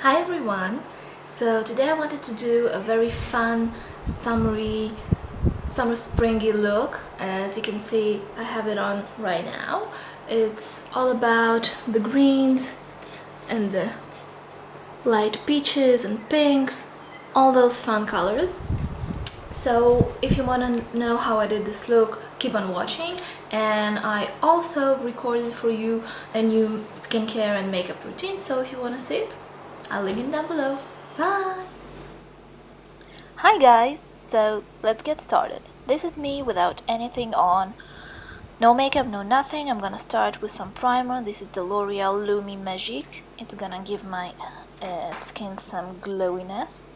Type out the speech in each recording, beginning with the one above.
Hi everyone! So today I wanted to do a very fun summer springy look. As you can see, I have it on right now. It's all about the greens and the light peaches and pinks, all those fun colors. So if you want to know how I did this look, keep on watching. And I also recorded for you a new skincare and makeup routine, so if you want to see it, I'll link it down below. Bye! Hi guys! So let's get started. This is me without anything on. No makeup, no nothing. I'm gonna start with some primer. This is the L'Oreal Lumi Magique. It's gonna give my skin some glowiness.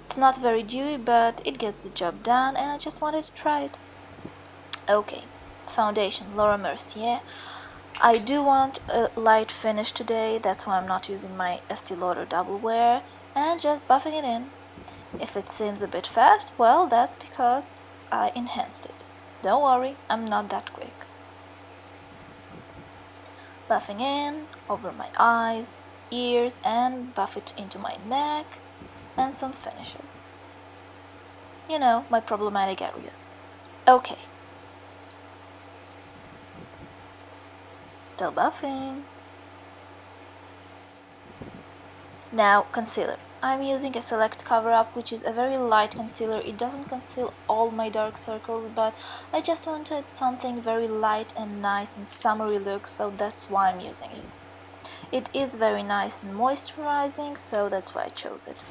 It's not very dewy, but it gets the job done and I just wanted to try it. Okay, foundation, Laura Mercier. I do want a light finish today, that's why I'm not using my Estee Lauder Double Wear and just buffing it in. If it seems a bit fast, well, that's because I enhanced it. Don't worry, I'm not that quick. Buffing in, over my eyes, ears, and buff it into my neck, and some finishes. You know, my problematic areas. Okay. Still buffing. Now, concealer. I'm using a Select Cover Up, which is a very light concealer. It doesn't conceal all my dark circles, but I just wanted something very light and nice and summery look, so that's why I'm using it. It is very nice and moisturizing, so that's why I chose it.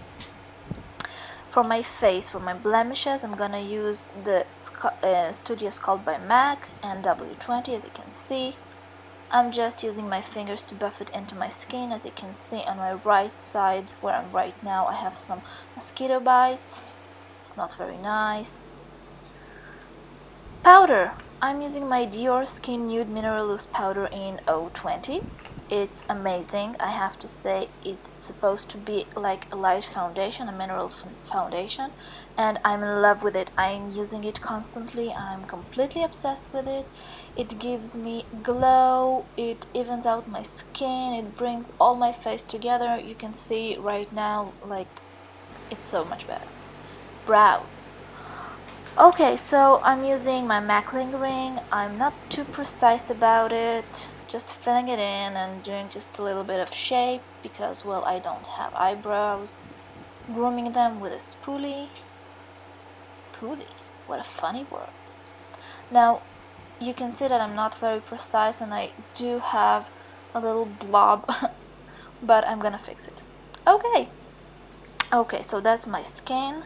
For my face, for my blemishes, I'm gonna use the Studio Sculpt by MAC and W20, as you can see. I'm just using my fingers to buff it into my skin. As you can see on my right side, where I'm right now, I have some mosquito bites. It's not very nice. Powder. I'm using my Dior Skin Nude Mineral Loose Powder in 020. It's amazing. I have to say, it's supposed to be like a light foundation, a mineral foundation, and I'm in love with it. I'm using it constantly. I'm completely obsessed with it. It gives me glow, it evens out my skin, it brings all my face together. You can see right now, like, it's so much better. Brows. Okay, so I'm using my MAC lingering. I'm not too precise about it, just filling it in and doing just a little bit of shape because, well, I don't have eyebrows. Grooming them with a spoolie. Spoolie? What a funny word. Now, you can see that I'm not very precise and I do have a little blob, but I'm gonna fix it. Okay, so that's my skin,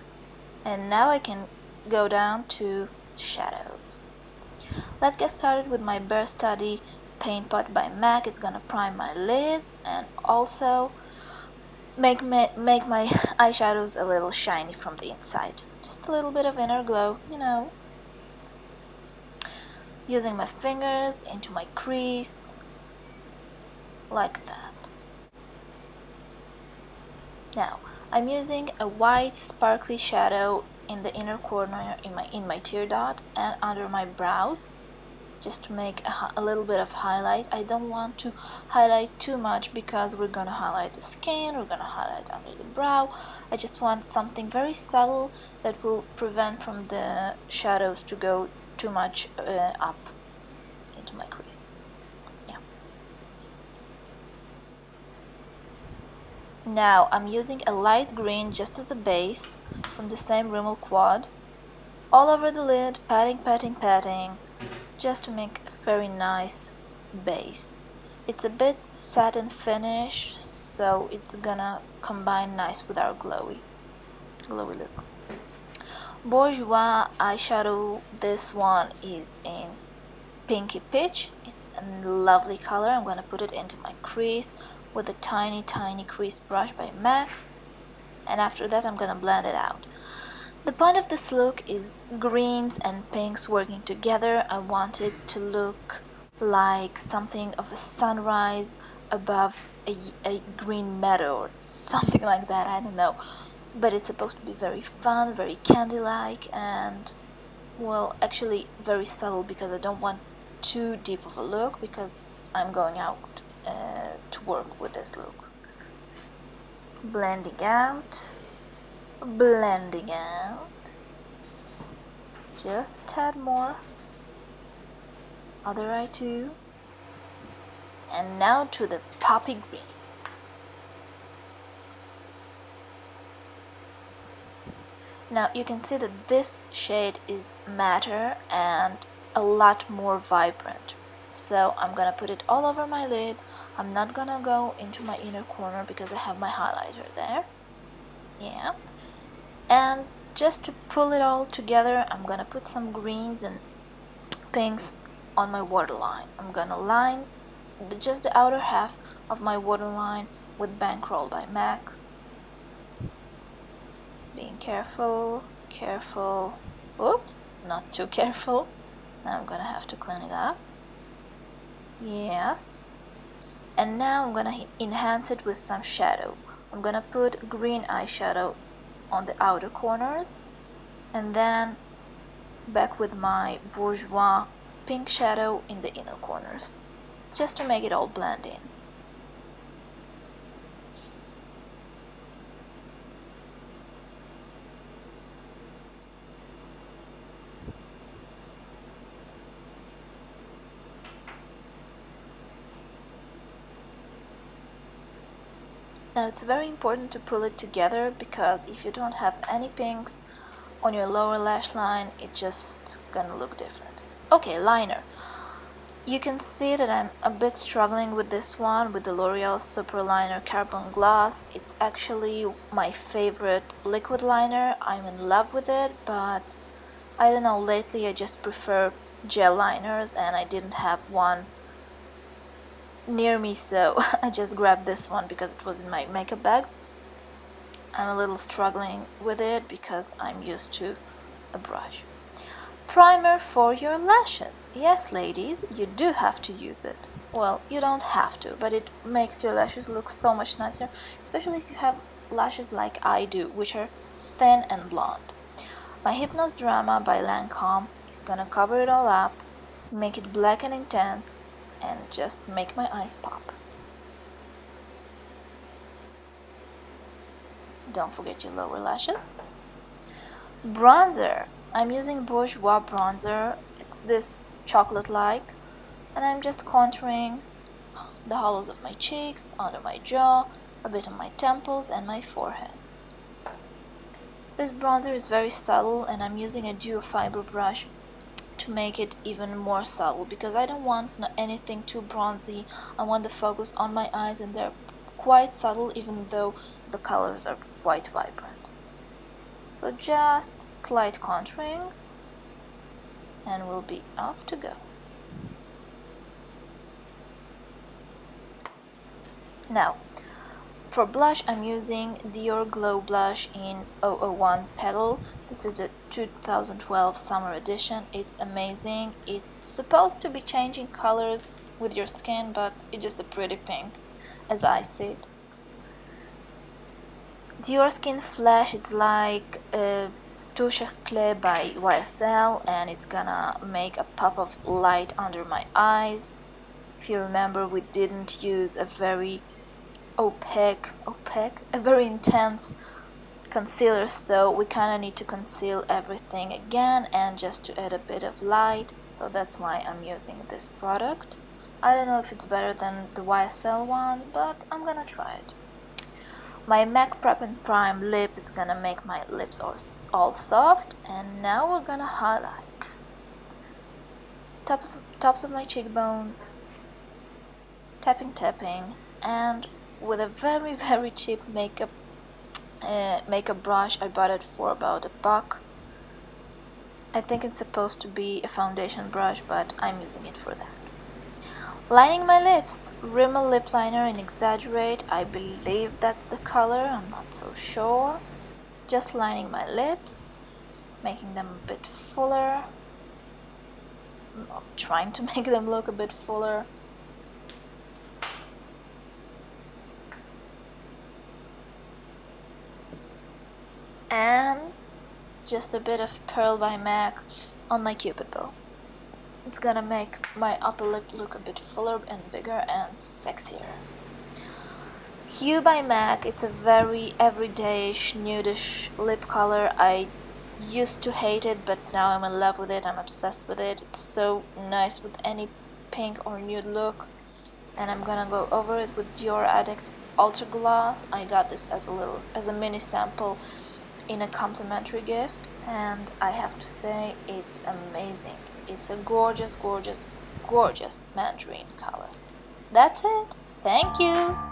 and now I can go down to shadows. Let's get started with my Bare Study Paint Pot by MAC. It's gonna prime my lids and also make my eyeshadows a little shiny from the inside. Just a little bit of inner glow, you know. Using my fingers into my crease, like that. Now, I'm using a white sparkly shadow in the inner corner in my tear dot and under my brows, just to make a little bit of highlight. I don't want to highlight too much because we're gonna highlight the skin, we're gonna highlight under the brow. I just want something very subtle that will prevent from the shadows to go too much up into my crease. Yeah. Now I'm using a light green just as a base from the same Rimmel Quad all over the lid, patting, just to make a very nice base. It's a bit satin finish, so it's gonna combine nice with our glowy look. Bourjois eyeshadow, this one is in Pinky Peach. It's a lovely color. I'm gonna put it into my crease with a tiny crease brush by MAC, and after that I'm gonna blend it out. The point of this look is greens and pinks working together. I want it to look like something of a sunrise above a green meadow or something like that, I don't know. But it's supposed to be very fun, very candy-like, and, well, actually very subtle because I don't want too deep of a look because I'm going out to work with this look. blending out, blending out, just a tad more, other eye too, and now to the poppy green. Now you can see that this shade is matter and a lot more vibrant. So I'm gonna put it all over my lid. I'm not gonna go into my inner corner because I have my highlighter there. Yeah. And just to pull it all together, I'm gonna put some greens and pinks on my waterline. I'm gonna line just the outer half of my waterline with Bankroll by MAC. Being careful, careful. Oops, not too careful. Now I'm gonna have to clean it up. Yes. And now I'm gonna enhance it with some shadow. I'm gonna put green eyeshadow on the outer corners and then back with my Bourjois pink shadow in the inner corners, just to make it all blend in. Now it's very important to pull it together because if you don't have any pinks on your lower lash line, it's just gonna look different. Okay, liner. You can see that I'm a bit struggling with this one, with the L'Oreal Super Liner Carbon Gloss. It's actually my favorite liquid liner. I'm in love with it, but I don't know, lately I just prefer gel liners and I didn't have one near me, so I just grabbed this one because it was in my makeup bag. I'm a little struggling with it because I'm used to a brush. Primer for your lashes. Yes, ladies, you do have to use it. Well, you don't have to, but it makes your lashes look so much nicer, especially if you have lashes like I do, which are thin and blonde. My Hypnose Drama by Lancome is gonna cover it all up, make it black and intense, and just make my eyes pop. Don't forget your lower lashes. Bronzer. I'm using Bourjois bronzer. It's this chocolate-like, and I'm just contouring the hollows of my cheeks, under my jaw, a bit on my temples and my forehead. This bronzer is very subtle and I'm using a duo fiber brush to make it even more subtle because I don't want anything too bronzy. I want the focus on my eyes and they're quite subtle even though the colors are quite vibrant. So just slight contouring and we'll be off to go. Now, for blush, I'm using Dior Glow Blush in 001 Petal. This is the 2012 summer edition. It's amazing. It's supposed to be changing colors with your skin, but it's just a pretty pink, as I see it. Dior Skin Flash, it's like Touche Clé by YSL, and it's gonna make a pop of light under my eyes. If you remember, we didn't use a very a very intense concealer, so we kind of need to conceal everything again and just to add a bit of light, so that's why I'm using this product. I don't know if it's better than the YSL one, but I'm gonna try it. My MAC Prep and Prime lip is gonna make my lips all soft, and now we're gonna highlight tops of my cheekbones, tapping, and with a very cheap makeup brush. I bought it for about $1. I think it's supposed to be a foundation brush, but I'm using it for that. Lining my lips, Rimmel lip liner in Exaggerate. I believe that's the color, I'm not so sure. Just lining my lips, making them a bit fuller, trying to make them look a bit fuller. And just a bit of Pearl by MAC on my Cupid bow. It's gonna make my upper lip look a bit fuller and bigger and sexier. Hue by MAC, it's a very everyday-ish, nudish lip color. I used to hate it, but now I'm in love with it. I'm obsessed with it. It's so nice with any pink or nude look. And I'm gonna go over it with Dior Addict Ultra Gloss. I got this as a mini sample in a complimentary gift, and I have to say it's amazing. It's a gorgeous, gorgeous, gorgeous mandarin color. That's it. Thank you.